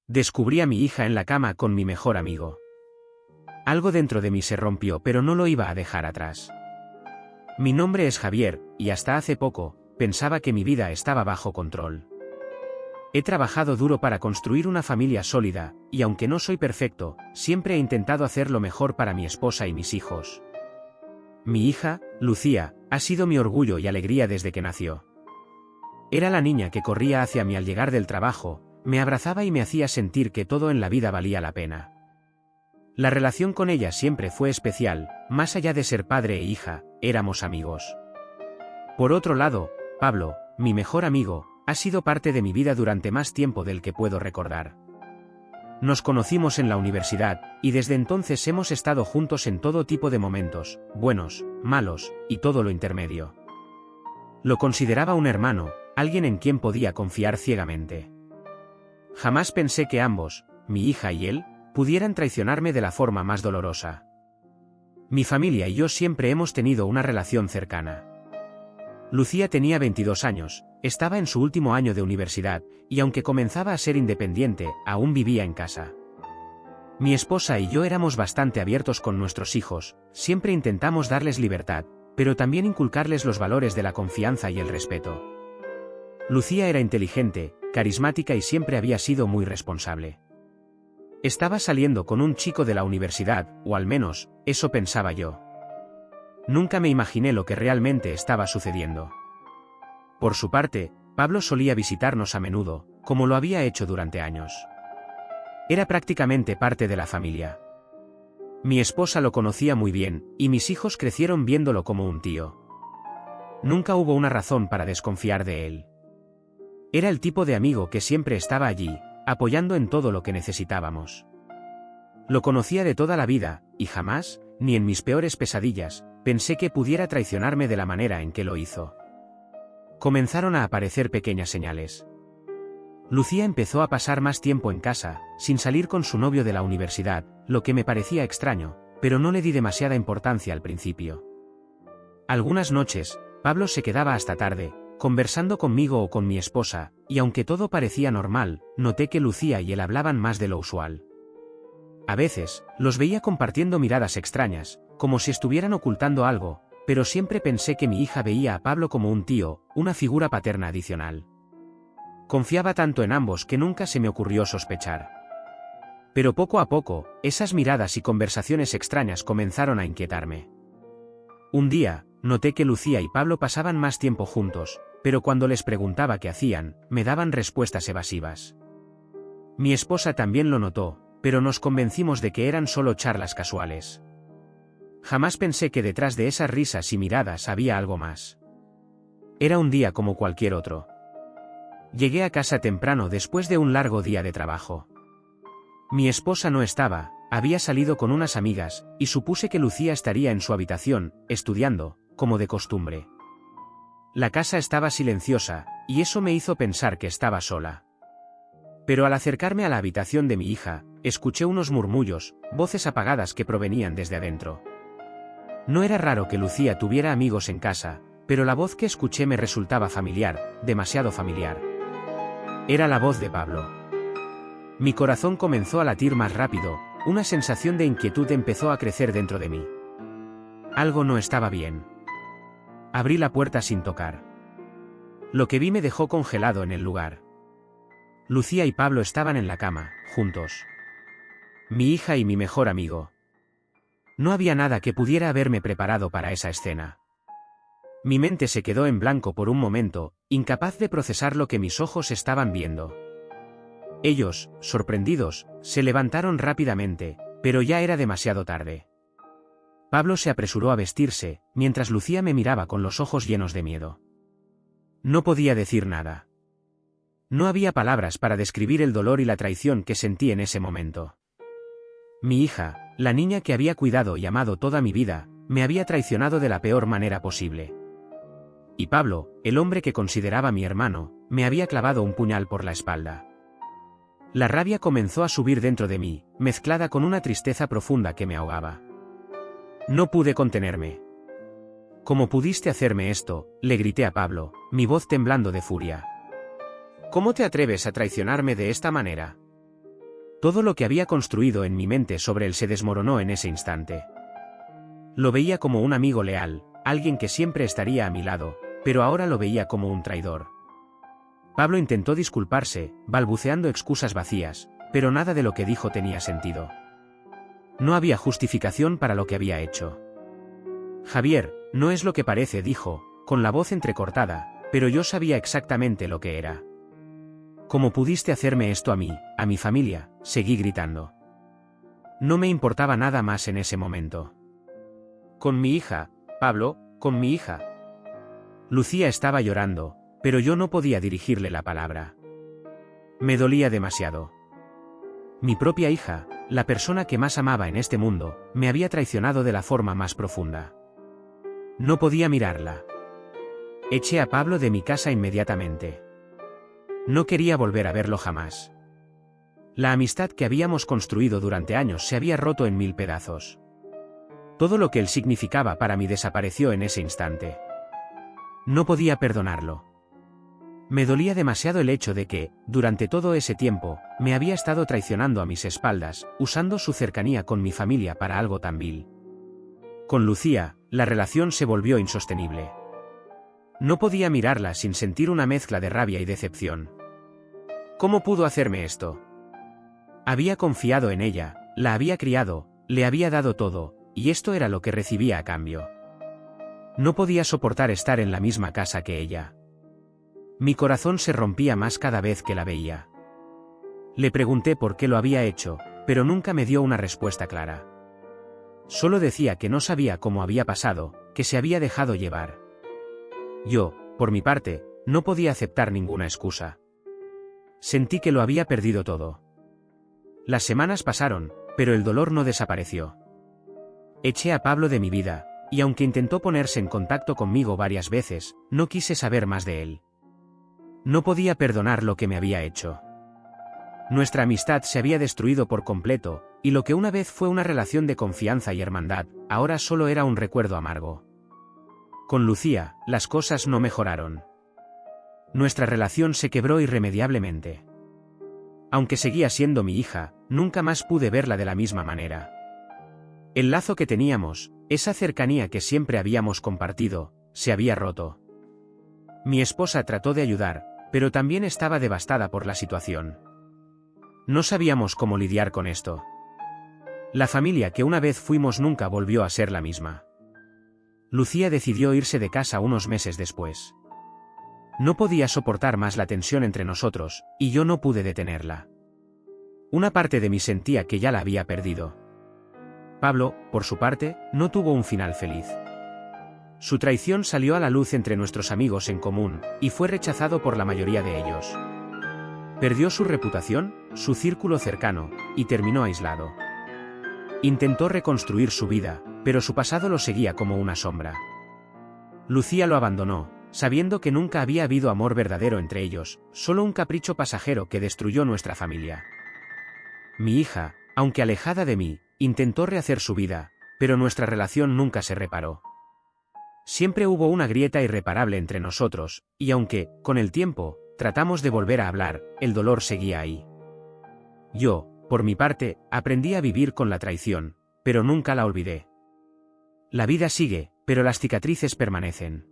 Descubrí a mi hija en la cama con mi mejor amigo. Algo dentro de mí se rompió, pero no lo iba a dejar atrás. Mi nombre es Javier, y hasta hace poco, pensaba que mi vida estaba bajo control. He trabajado duro para construir una familia sólida, y aunque no soy perfecto, siempre he intentado hacer lo mejor para mi esposa y mis hijos. Mi hija, Lucía, ha sido mi orgullo y alegría desde que nació. Era la niña que corría hacia mí al llegar del trabajo, me abrazaba y me hacía sentir que todo en la vida valía la pena. La relación con ella siempre fue especial, más allá de ser padre e hija, éramos amigos. Por otro lado, Pablo, mi mejor amigo, ha sido parte de mi vida durante más tiempo del que puedo recordar. Nos conocimos en la universidad, y desde entonces hemos estado juntos en todo tipo de momentos, buenos, malos, y todo lo intermedio. Lo consideraba un hermano, alguien en quien podía confiar ciegamente. Jamás pensé que ambos, mi hija y él, pudieran traicionarme de la forma más dolorosa. Mi familia y yo siempre hemos tenido una relación cercana. Lucía tenía 22 años, estaba en su último año de universidad, y aunque comenzaba a ser independiente, aún vivía en casa. Mi esposa y yo éramos bastante abiertos con nuestros hijos, siempre intentamos darles libertad, pero también inculcarles los valores de la confianza y el respeto. Lucía era inteligente, carismática y siempre había sido muy responsable. Estaba saliendo con un chico de la universidad, o al menos, eso pensaba yo. Nunca me imaginé lo que realmente estaba sucediendo. Por su parte, Pablo solía visitarnos a menudo, como lo había hecho durante años. Era prácticamente parte de la familia. Mi esposa lo conocía muy bien, y mis hijos crecieron viéndolo como un tío. Nunca hubo una razón para desconfiar de él. Era el tipo de amigo que siempre estaba allí, apoyando en todo lo que necesitábamos. Lo conocía de toda la vida, y jamás, ni en mis peores pesadillas, pensé que pudiera traicionarme de la manera en que lo hizo. Comenzaron a aparecer pequeñas señales. Lucía empezó a pasar más tiempo en casa, sin salir con su novio de la universidad, lo que me parecía extraño, pero no le di demasiada importancia al principio. Algunas noches, Pablo se quedaba hasta tarde, conversando conmigo o con mi esposa, y aunque todo parecía normal, noté que Lucía y él hablaban más de lo usual. A veces, los veía compartiendo miradas extrañas, como si estuvieran ocultando algo, pero siempre pensé que mi hija veía a Pablo como un tío, una figura paterna adicional. Confiaba tanto en ambos que nunca se me ocurrió sospechar. Pero poco a poco, esas miradas y conversaciones extrañas comenzaron a inquietarme. Un día, noté que Lucía y Pablo pasaban más tiempo juntos, pero cuando les preguntaba qué hacían, me daban respuestas evasivas. Mi esposa también lo notó, pero nos convencimos de que eran solo charlas casuales. Jamás pensé que detrás de esas risas y miradas había algo más. Era un día como cualquier otro. Llegué a casa temprano después de un largo día de trabajo. Mi esposa no estaba, había salido con unas amigas, y supuse que Lucía estaría en su habitación, estudiando, como de costumbre. La casa estaba silenciosa, y eso me hizo pensar que estaba sola. Pero al acercarme a la habitación de mi hija, escuché unos murmullos, voces apagadas que provenían desde adentro. No era raro que Lucía tuviera amigos en casa, pero la voz que escuché me resultaba familiar, demasiado familiar. Era la voz de Pablo. Mi corazón comenzó a latir más rápido, una sensación de inquietud empezó a crecer dentro de mí. Algo no estaba bien. Abrí la puerta sin tocar. Lo que vi me dejó congelado en el lugar. Lucía y Pablo estaban en la cama, juntos. Mi hija y mi mejor amigo. No había nada que pudiera haberme preparado para esa escena. Mi mente se quedó en blanco por un momento, incapaz de procesar lo que mis ojos estaban viendo. Ellos, sorprendidos, se levantaron rápidamente, pero ya era demasiado tarde. Pablo se apresuró a vestirse, mientras Lucía me miraba con los ojos llenos de miedo. No podía decir nada. No había palabras para describir el dolor y la traición que sentí en ese momento. Mi hija, la niña que había cuidado y amado toda mi vida, me había traicionado de la peor manera posible. Y Pablo, el hombre que consideraba mi hermano, me había clavado un puñal por la espalda. La rabia comenzó a subir dentro de mí, mezclada con una tristeza profunda que me ahogaba. No pude contenerme. ¿Cómo pudiste hacerme esto?, le grité a Pablo, mi voz temblando de furia. ¿Cómo te atreves a traicionarme de esta manera? Todo lo que había construido en mi mente sobre él se desmoronó en ese instante. Lo veía como un amigo leal, alguien que siempre estaría a mi lado, pero ahora lo veía como un traidor. Pablo intentó disculparse, balbuceando excusas vacías, pero nada de lo que dijo tenía sentido. No había justificación para lo que había hecho. Javier, no es lo que parece, dijo, con la voz entrecortada, pero yo sabía exactamente lo que era. ¿Cómo pudiste hacerme esto a mí, a mi familia?, seguí gritando. No me importaba nada más en ese momento. Con mi hija, Pablo, con mi hija. Lucía estaba llorando, pero yo no podía dirigirle la palabra. Me dolía demasiado. Mi propia hija, la persona que más amaba en este mundo, me había traicionado de la forma más profunda. No podía mirarla. Eché a Pablo de mi casa inmediatamente. No quería volver a verlo jamás. La amistad que habíamos construido durante años se había roto en 1000 pedazos. Todo lo que él significaba para mí desapareció en ese instante. No podía perdonarlo. Me dolía demasiado el hecho de que, durante todo ese tiempo, me había estado traicionando a mis espaldas, usando su cercanía con mi familia para algo tan vil. Con Lucía, la relación se volvió insostenible. No podía mirarla sin sentir una mezcla de rabia y decepción. ¿Cómo pudo hacerme esto? Había confiado en ella, la había criado, le había dado todo, y esto era lo que recibía a cambio. No podía soportar estar en la misma casa que ella. Mi corazón se rompía más cada vez que la veía. Le pregunté por qué lo había hecho, pero nunca me dio una respuesta clara. Solo decía que no sabía cómo había pasado, que se había dejado llevar. Yo, por mi parte, no podía aceptar ninguna excusa. Sentí que lo había perdido todo. Las semanas pasaron, pero el dolor no desapareció. Eché a Pablo de mi vida, y aunque intentó ponerse en contacto conmigo varias veces, no quise saber más de él. No podía perdonar lo que me había hecho. Nuestra amistad se había destruido por completo, y lo que una vez fue una relación de confianza y hermandad, ahora solo era un recuerdo amargo. Con Lucía, las cosas no mejoraron. Nuestra relación se quebró irremediablemente. Aunque seguía siendo mi hija, nunca más pude verla de la misma manera. El lazo que teníamos, esa cercanía que siempre habíamos compartido, se había roto. Mi esposa trató de ayudar, pero también estaba devastada por la situación. No sabíamos cómo lidiar con esto. La familia que una vez fuimos nunca volvió a ser la misma. Lucía decidió irse de casa unos meses después. No podía soportar más la tensión entre nosotros, y yo no pude detenerla. Una parte de mí sentía que ya la había perdido. Pablo, por su parte, no tuvo un final feliz. Su traición salió a la luz entre nuestros amigos en común, y fue rechazado por la mayoría de ellos. Perdió su reputación, su círculo cercano, y terminó aislado. Intentó reconstruir su vida, pero su pasado lo seguía como una sombra. Lucía lo abandonó, sabiendo que nunca había habido amor verdadero entre ellos, solo un capricho pasajero que destruyó nuestra familia. Mi hija, aunque alejada de mí, intentó rehacer su vida, pero nuestra relación nunca se reparó. Siempre hubo una grieta irreparable entre nosotros, y aunque, con el tiempo, tratamos de volver a hablar, el dolor seguía ahí. Yo, por mi parte, aprendí a vivir con la traición, pero nunca la olvidé. La vida sigue, pero las cicatrices permanecen.